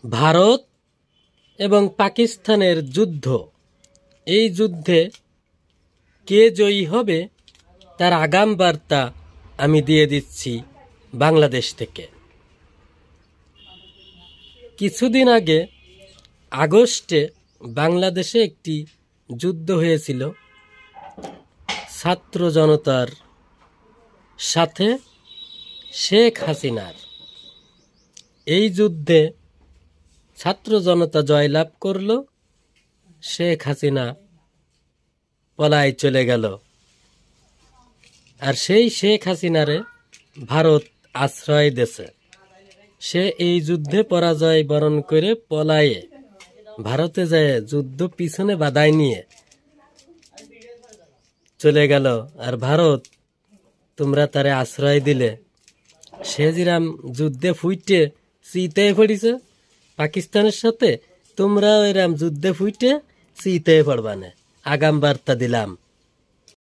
ভারত এবং পাকিস্তানের যুদ্ধ, এই যুদ্ধে কে জয়ী হবে তার আগাম বার্তা আমি দিয়ে দিচ্ছি বাংলাদেশ থেকে। কিছুদিন আগে আগস্টে বাংলাদেশে একটি যুদ্ধ হয়েছিল ছাত্র জনতার সাথে শেখ হাসিনার। এই যুদ্ধে ছাত্র জনতা জয়লাভ করল, শেখ হাসিনা পলায় চলে গেল। আর সেই শেখ হাসিনারে ভারত আশ্রয় দিয়েছে। সে এই যুদ্ধে পরাজয় বরণ করে পলায়ে ভারতে যায় যুদ্ধ পিছনে বাধায় নিয়ে চলে গেল। আর ভারত তোমরা তারে আশ্রয় দিলে, সে যেরাম যুদ্ধে ফুইটে চিতে পড়িছে পাকিস্তানের সাথে, তোমরা এরাম যুদ্ধে ফুইটে চিতে পড়বানে। আগাম বার্তা দিলাম।